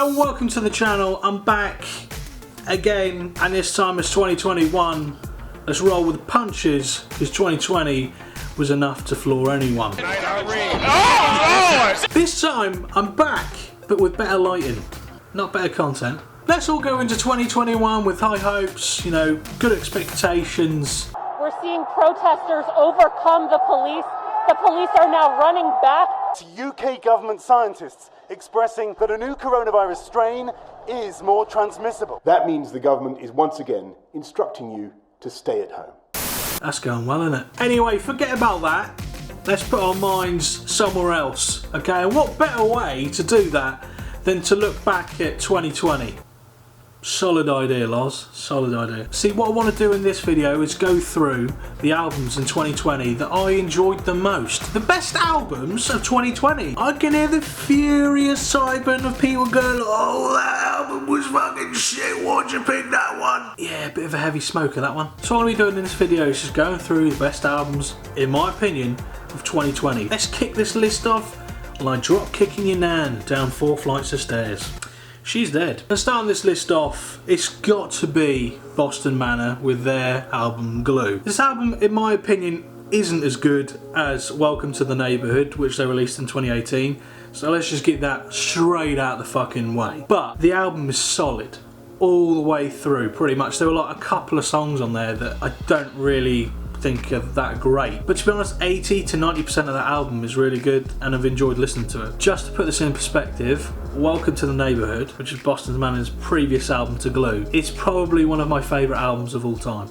Hello and welcome to the channel. I'm back again, and this time it's 2021. Let's roll with the punches, because 2020 was enough to floor anyone. This time I'm back, but with better lighting, not better content. Let's all go into 2021 with high hopes, you know, good expectations. We're seeing protesters overcome the police. The police are now running back. UK government scientists expressing that a new coronavirus strain is more transmissible. That means the government is once again instructing you to stay at home. That's going well, isn't it? Anyway, forget about that. Let's put our minds somewhere else, okay? And what better way to do that than to look back at 2020? Solid idea, Loz. Solid idea. See, what I want to do in this video is go through the albums in 2020 that I enjoyed the most. The best albums of 2020. I can hear the furious siren of people going, oh, that album was fucking shit, why'd you pick that one? Yeah, a bit of a heavy smoker, that one. So what I'll be doing in this video is just going through the best albums, in my opinion, of 2020. Let's kick this list off like drop kicking your nan down 4 flights of stairs. She's dead. And starting this list off, it's got to be Boston Manor with their album Glue. This album, in my opinion, isn't as good as Welcome to the Neighborhood, which they released in 2018. So let's just get that straight out the fucking way. But the album is solid all the way through, pretty much. There were like a couple of songs on there that I don't really think are that great, but to be honest, 80 to 90% of that album is really good and I've enjoyed listening to it. Just to put this in perspective, Welcome to the Neighborhood, which is Boston Manor's previous album to Glue, it's probably one of my favourite albums of all time.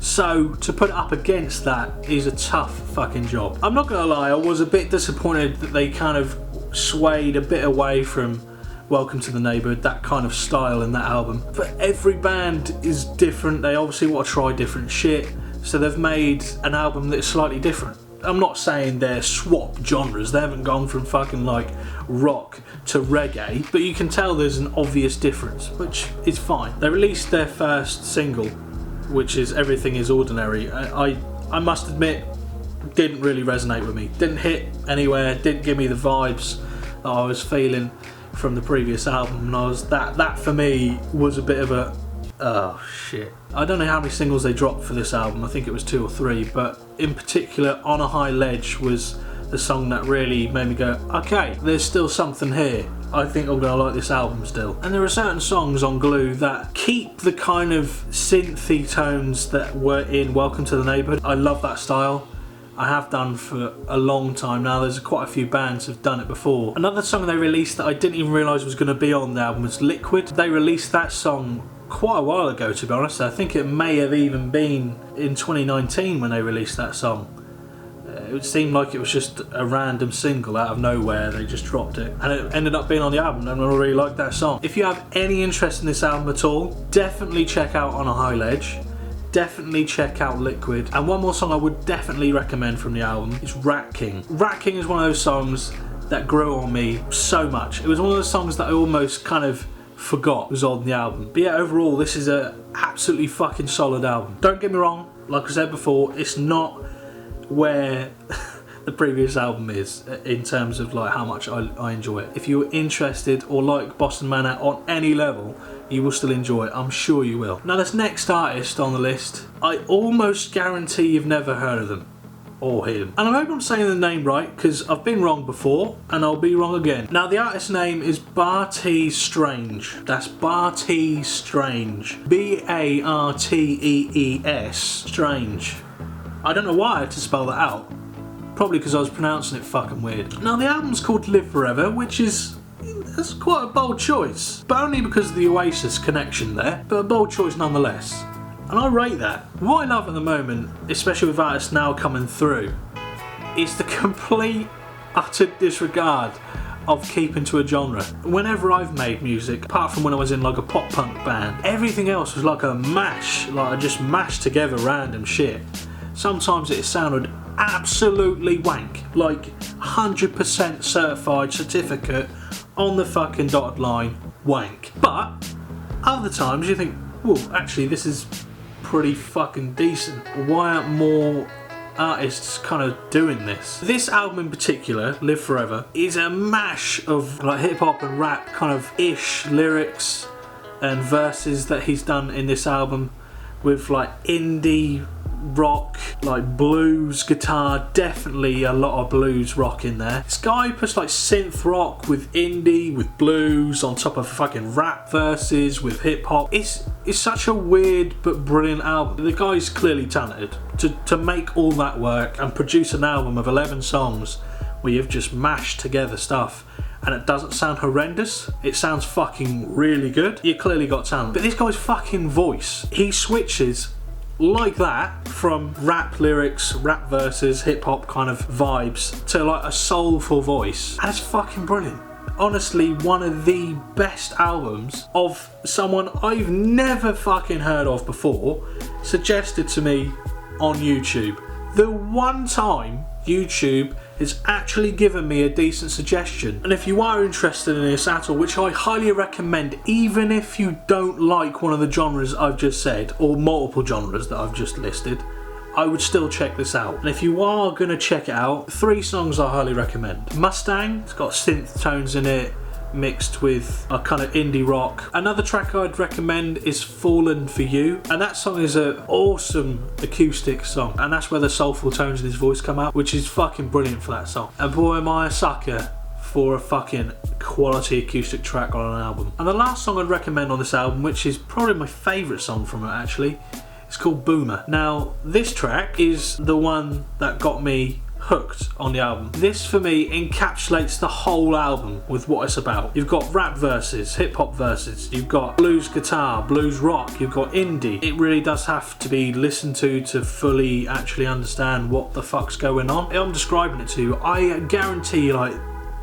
So to put it up against that is a tough fucking job. I'm not gonna lie, I was a bit disappointed that they kind of swayed a bit away from Welcome to the Neighborhood, that kind of style in that album. But every band is different, they obviously want to try different shit. So they've made an album that's slightly different. I'm not saying they're swap genres, they haven't gone from fucking like rock to reggae, but you can tell there's an obvious difference, which is fine. They released their first single, which is Everything Is Ordinary. I must admit, didn't really resonate with me. Didn't hit anywhere, didn't give me the vibes that I was feeling from the previous album, and that for me was a bit of a oh shit. I don't know how many singles they dropped for this album, I think it was 2 or 3, but in particular On a High Ledge was the song that really made me go, okay, there's still something here. I think I'm gonna like this album still. And there are certain songs on Glue that keep the kind of synthy tones that were in Welcome to the Neighborhood. I love that style. I have done for a long time now. There's quite a few bands have done it before. Another song they released that I didn't even realise was going to be on the album was Liquid. They released that song quite a while ago, to be honest. I think it may have even been in 2019 when they released that song. It seemed like it was just a random single out of nowhere. They just dropped it and it ended up being on the album, and I really liked that song. If you have any interest in this album at all, definitely check out On a High Ledge. Definitely check out Liquid. And one more song I would definitely recommend from the album is Rat King. Rat King is one of those songs that grew on me so much. It was one of those songs that I almost kind of forgot was on the album. But yeah, overall this is a absolutely fucking solid album. Don't get me wrong, like I said before, it's not where the previous album is in terms of like how much I enjoy it. If you're interested or like Boston Manor on any level, you will still enjoy it, I'm sure you will. Now this next artist on the list, I almost guarantee you've never heard of them or him. And I hope I'm saying the name right, because I've been wrong before and I'll be wrong again. Now the artist's name is Bartees Strange. That's Bartees Strange. B-A-R-T-E-E-S Strange. I don't know why I had to spell that out. Probably because I was pronouncing it fucking weird. Now the album's called Live Forever, which is that's quite a bold choice, but only because of the Oasis connection there, but a bold choice nonetheless. And I rate that. What I love at the moment, especially with artists now coming through, is the complete, utter disregard of keeping to a genre. Whenever I've made music, apart from when I was in like a pop punk band, everything else was like a mash, like I just mashed together random shit. Sometimes it sounded absolutely wank, like 100% certified certificate on the fucking dotted line, wank. But other times you think, well, actually this is pretty fucking decent. Why aren't more artists kind of doing this. This album in particular, Live Forever, is a mash of like hip hop and rap kind of ish lyrics and verses that he's done in this album, with like indie rock, like blues guitar, definitely a lot of blues rock in there. This guy puts like synth rock with indie, with blues on top of fucking rap verses with hip hop. It's such a weird but brilliant album. The guy's clearly talented to make all that work and produce an album of 11 songs where you've just mashed together stuff and it doesn't sound horrendous. It sounds fucking really good. You clearly got talent. But this guy's fucking voice, he switches like that from rap lyrics, rap verses, hip hop kind of vibes to like a soulful voice, and it's fucking brilliant. Honestly, one of the best albums of someone I've never fucking heard of before, suggested to me on YouTube. The one time YouTube has actually given me a decent suggestion. And if you are interested in this at all, which I highly recommend, even if you don't like one of the genres I've just said, or multiple genres that I've just listed, I would still check this out. And if you are going to check it out, 3 songs I highly recommend. Mustang, it's got synth tones in it, mixed with a kind of indie rock. Another track I'd recommend is Fallen For You, and that song is an awesome acoustic song, and that's where the soulful tones in his voice come out, which is fucking brilliant for that song. And boy am I a sucker for a fucking quality acoustic track on an album. And the last song I'd recommend on this album, which is probably my favourite song from it actually, it's called Boomer. Now this track is the one that got me hooked on the album. This for me encapsulates the whole album with what it's about. You've got rap verses, hip hop verses, you've got blues guitar, blues rock, you've got indie. It really does have to be listened to fully actually understand what the fuck's going on. I'm describing it to you, I guarantee like,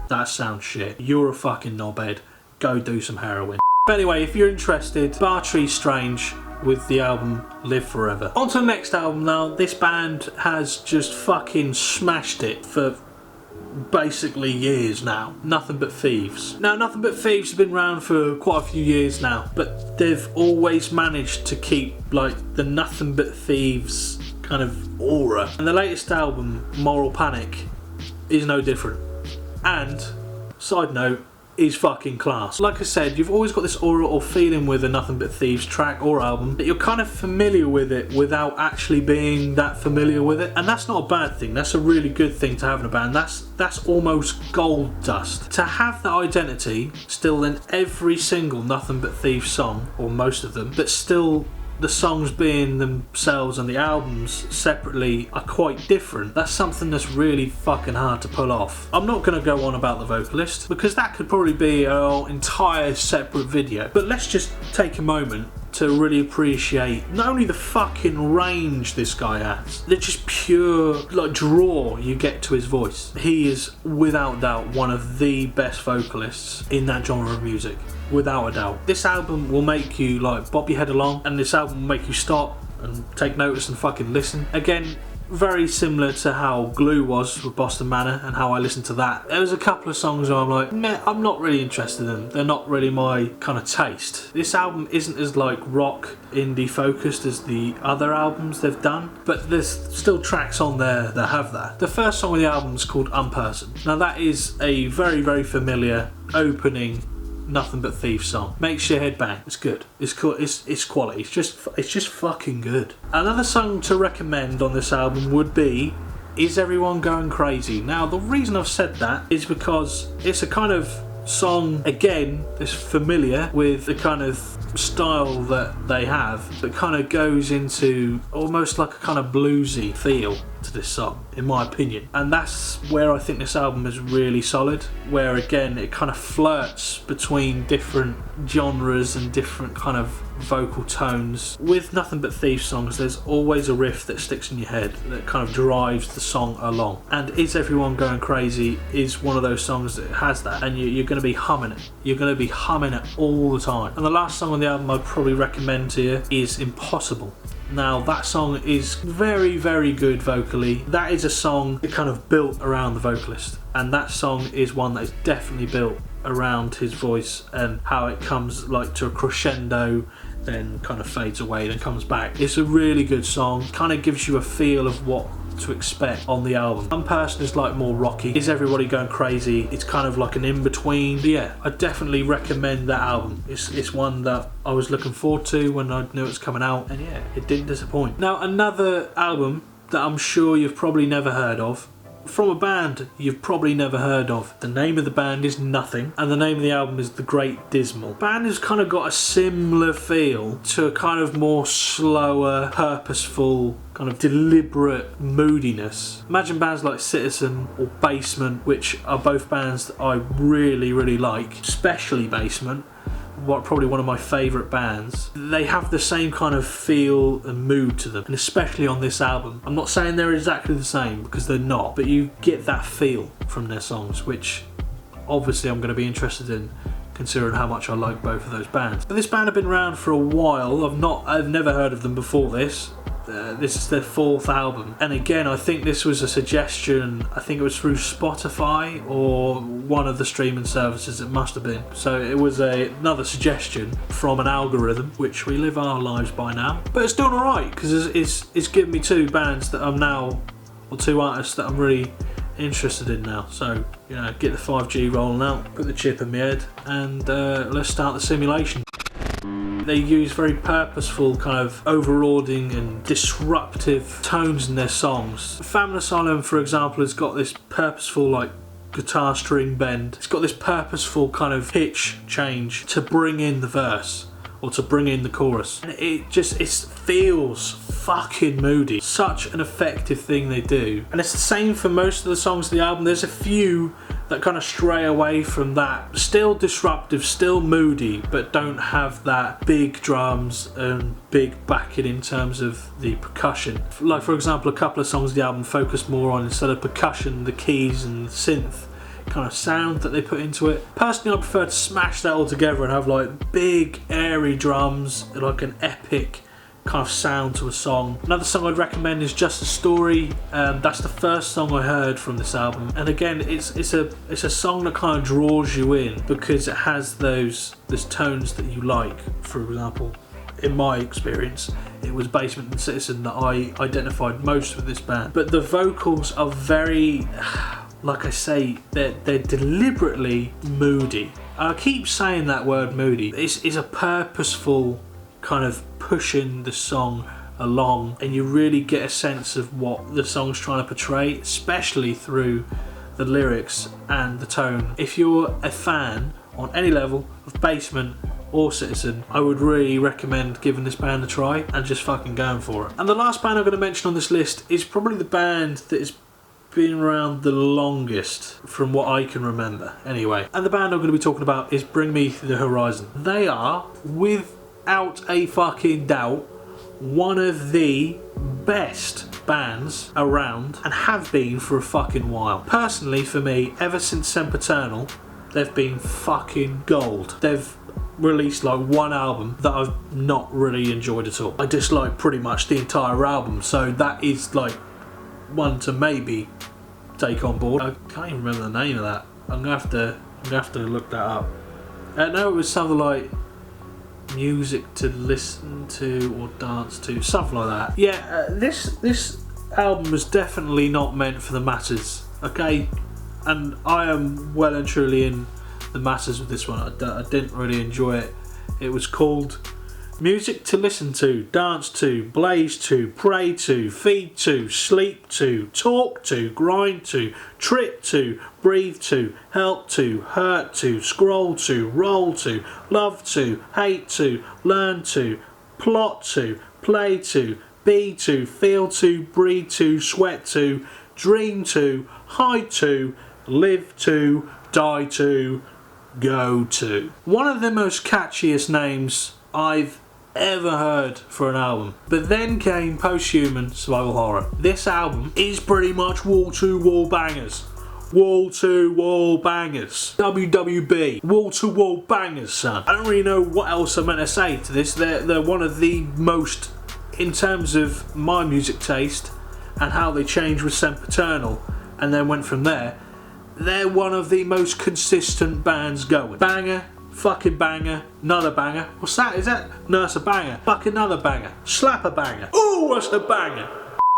that sounds shit. You're a fucking knobhead. Go do some heroin. But anyway, if you're interested, Bartree Strange with the album Live Forever. On to the next album now. This band has just fucking smashed it for basically years now. Nothing But Thieves. Now Nothing But Thieves have been around for quite a few years now, but they've always managed to keep like the Nothing But Thieves kind of aura. And the latest album, Moral Panic, is no different. And, side note, is fucking class. Like I said, you've always got this aura or feeling with a Nothing But Thieves track or album that you're kind of familiar with it without actually being that familiar with it, and that's not a bad thing. That's a really good thing to have in a band. That's almost gold dust. To have that identity still in every single Nothing But Thieves song, or most of them, but still the songs being themselves and the albums separately are quite different. That's something that's really fucking hard to pull off. I'm not going to go on about the vocalist because that could probably be an entire separate video, but let's just take a moment to really appreciate not only the fucking range this guy has, the just pure like draw you get to his voice. He is without doubt one of the best vocalists in that genre of music. Without a doubt. This album will make you like bob your head along, and this album will make you stop and take notice and fucking listen. Again, very similar to how Glue was with Boston Manor and how I listened to that. There was a couple of songs where I'm like, meh, I'm not really interested in them. They're not really my kind of taste. This album isn't as like rock indie focused as the other albums they've done, but there's still tracks on there that have that. The first song on the album is called Unperson. Now that is a very, very familiar opening Nothing But Thieves song. Makes your head bang. It's good. It's cool. It's quality. It's just fucking good. Another song to recommend on this album would be Is Everyone Going Crazy? Now the reason I've said that is because it's a kind of song, again, that's familiar with the kind of style that they have, that kind of goes into almost like a kind of bluesy feel to this song, in my opinion. And that's where I think this album is really solid, where again it kind of flirts between different genres and different kind of vocal tones. With Nothing But Thieves songs, there's always a riff that sticks in your head that kind of drives the song along, and Is Everyone Going Crazy is one of those songs that has that, and you're going to be humming it. You're going to be humming it all the time. And the last song on the album I'd probably recommend to you is Impossible. Now that song is very, very good vocally. That is a song that kind of built around the vocalist, and that song is one that is definitely built around his voice and how it comes like to a crescendo, then kind of fades away, then comes back. It's a really good song. Kind of gives you a feel of what to expect on the album. One person is like more rocky. Is Everybody Going Crazy? It's kind of like an in-between. But yeah, I definitely recommend that album. It's one that I was looking forward to when I knew it was coming out, and yeah, it didn't disappoint. Now, another album that I'm sure you've probably never heard of, from a band you've probably never heard of. The name of the band is Nothing, and the name of the album is The Great Dismal. The band has kind of got a similar feel to a kind of more slower, purposeful, kind of deliberate moodiness. Imagine bands like Citizen or Basement, which are both bands that I really, really like, especially Basement. Probably one of my favourite bands. They have the same kind of feel and mood to them, and especially on this album. I'm not saying they're exactly the same, because they're not, but you get that feel from their songs, which obviously I'm going to be interested in, considering how much I like both of those bands. But this band have been around for a while. I've never heard of them before this. This is their 4th album, and again, I think this was a suggestion. I think it was through Spotify or one of the streaming services. It must have been. So it was another suggestion from an algorithm, which we live our lives by now. But it's doing alright, because it's given me 2 bands that I'm now, or 2 artists that I'm really interested in now. So, you know, get the 5G rolling out, put the chip in my head, and let's start the simulation. They use very purposeful, kind of overawing and disruptive tones in their songs. Famine Asylum, for example, has got this purposeful, like, guitar string bend. It's got this purposeful kind of pitch change to bring in the verse, or to bring in the chorus. And it feels fucking moody. Such an effective thing they do. And it's the same for most of the songs of the album. There's a few that kind of stray away from that. Still disruptive, still moody, but don't have that big drums and big backing in terms of the percussion. Like, for example, a couple of songs of the album focus more on, instead of percussion, the keys and synth kind of sound that they put into it. Personally, I prefer to smash that all together and have like big airy drums, like an epic kind of sound to a song. Another song I'd recommend is Just a Story. That's the first song I heard from this album, and again, it's a song that kind of draws you in, because it has those tones that you like. For example, in my experience, it was Basement and Citizen that I identified most with this band. But the vocals are very, like I say, they're deliberately moody. I keep saying that word, moody. It's a purposeful kind of pushing the song along, and you really get a sense of what the song's trying to portray, especially through the lyrics and the tone. If you're a fan on any level of Basement or Citizen, I would really recommend giving this band a try and just fucking going for it. And the last band I'm going to mention on this list is probably the band that has been around the longest, from what I can remember anyway. And the band I'm going to be talking about is Bring Me the Horizon. They are, without a fucking doubt, one of the best bands around, and have been for a fucking while. Personally, for me, ever since Sempiternal, they've been fucking gold. They've released like one album that I've not really enjoyed at all. I dislike pretty much the entire album, so that is like one to maybe take on board. I can't even remember the name of that. I'm gonna have to look that up. I know it was something like Music to Listen to or Dance to, something like that. Yeah, this album was definitely not meant for the masses, okay? And I am well and truly in the masses with this one. I didn't really enjoy it. It was called Music to Listen to, Dance to, Blaze to, Pray to, Feed to, Sleep to, Talk to, Grind to, Trip to, Breathe to, Help to, Hurt to, Scroll to, Roll to, Love to, Hate to, Learn to, Plot to, Play to, Be to, Feel to, Breathe to, Sweat to, Dream to, Hide to, Live to, Die to, Go to. One of the most catchiest names I've ever heard for an album. But then came Posthuman Survival Horror. This album is pretty much wall-to-wall bangers. Wall-to-wall bangers. WWB. Wall-to-wall bangers, son. I don't really know what else I'm meant to say to this. They're one of the most, in terms of my music taste and how they changed with Sempiternal and then went from there, they're one of the most consistent bands going. Banger, fucking banger, another banger. What's that? Is that? No, it's a banger. Fuck another banger. Slap a banger. Ooh, what's a banger?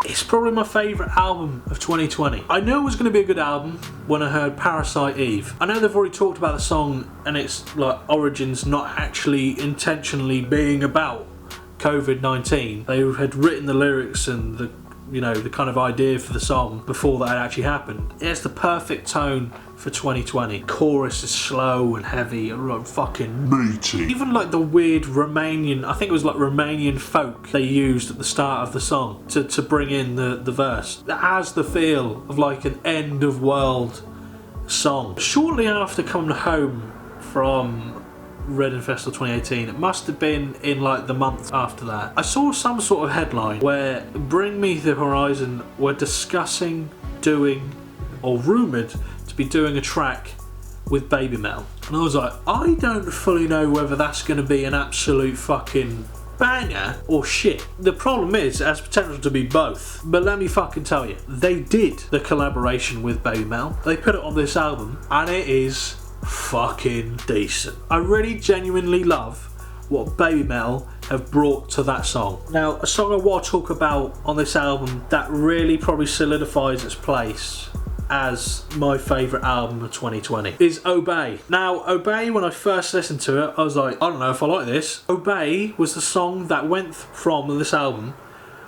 It's probably my favourite album of 2020. I knew it was going to be a good album when I heard Parasite Eve. I know they've already talked about the song and its like origins not actually intentionally being about COVID-19. They had written the lyrics and the kind of idea for the song before that had actually happened. It's the perfect tone for 2020. Chorus is slow and heavy and like fucking meaty. Even like the weird Romanian, I think it was like Romanian folk they used at the start of the song to bring in the verse. It has the feel of like an end of world song. Shortly after coming home from Reading Festival 2018, it must have been in like the month after that, I saw some sort of headline where Bring Me the Horizon were discussing doing, or rumoured to be doing, a track with Baby Metal. And I was like, I don't fully know whether that's going to be an absolute fucking banger or shit. The problem is, it has potential to be both. But let me fucking tell you, they did the collaboration with Baby Metal. They put it on this album and it is fucking decent. I really genuinely love what Baby Metal have brought to that song. Now, a song I want to talk about on this album that really probably solidifies its place as my favourite album of 2020 is Obey. Now, Obey, when I first listened to it, I was like, I don't know if I like this. Obey was the song that went from this album,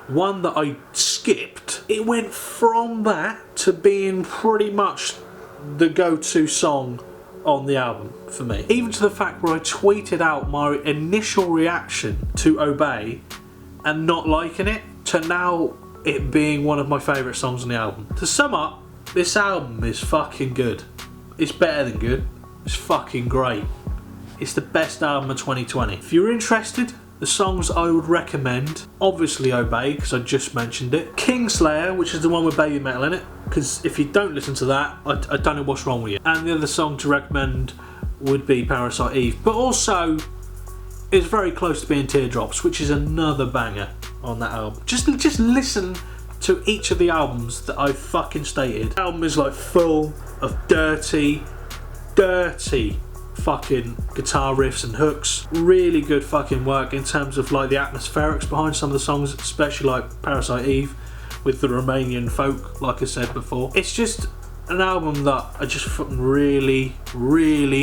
one that I skipped. It went from that to being pretty much the go-to song on the album for me. Even to the fact where I tweeted out my initial reaction to Obey and not liking it, to now it being one of my favourite songs on the album. To sum up, this album is fucking good. It's better than good. It's fucking great. It's the best album of 2020. If you're interested, the songs I would recommend, obviously Obey, because I just mentioned it. Kingslayer, which is the one with Baby Metal in it, because if you don't listen to that, I don't know what's wrong with you. And the other song to recommend would be Parasite Eve, but also it's very close to being Teardrops, which is another banger on that album. Just listen to each of the albums that I've fucking stated. The album is like full of dirty fucking guitar riffs and hooks. Really good fucking work in terms of like the atmospherics behind some of the songs, especially like Parasite Eve with the Romanian folk, like I said before. It's just an album that I just fucking really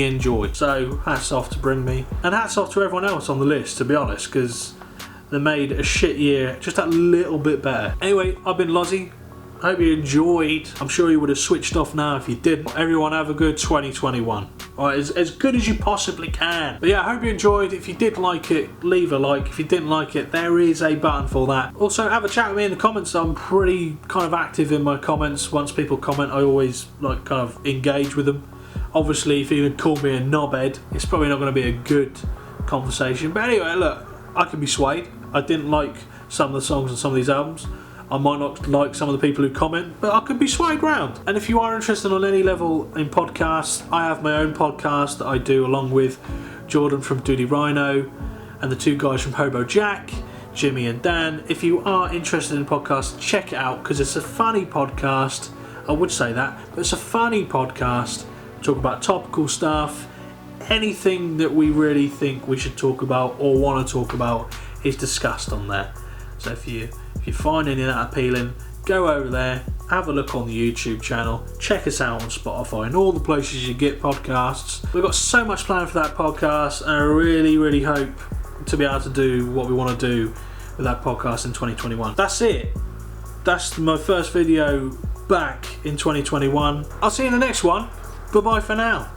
enjoy. So hats off to Bring Me, and hats off to everyone else on the list, to be honest, because they made a shit year just that little bit better. Anyway, I've been Lozzy. I hope you enjoyed. I'm sure you would have switched off now if you didn't. Everyone have a good 2021. Alright, as good as you possibly can. But yeah, I hope you enjoyed. If you did like it, leave a like. If you didn't like it, there is a button for that. Also, have a chat with me in the comments. I'm pretty kind of active in my comments. Once people comment, I always like kind of engage with them. Obviously, if you're going to call me a knobhead, it's probably not going to be a good conversation. But anyway, look, I can be swayed. I didn't like some of the songs on some of these albums. I might not like some of the people who comment, but I could be swayed round. And if you are interested on any level in podcasts, I have my own podcast that I do along with Jordan from Duty Rhino and the two guys from Hobo Jack, Jimmy and Dan. If you are interested in podcasts, check it out, because it's a funny podcast. I would say that, but it's a funny podcast. We talk about topical stuff. Anything that we really think we should talk about or want to talk about is discussed on there. So if you find any of that appealing, go over there, have a look on the YouTube channel, check us out on Spotify and all the places you get podcasts. We've got so much planned for that podcast, and I really hope to be able to do what we want to do with that podcast in 2021. That's it. That's my first video back in 2021. I'll see you in the next one. Bye bye for now.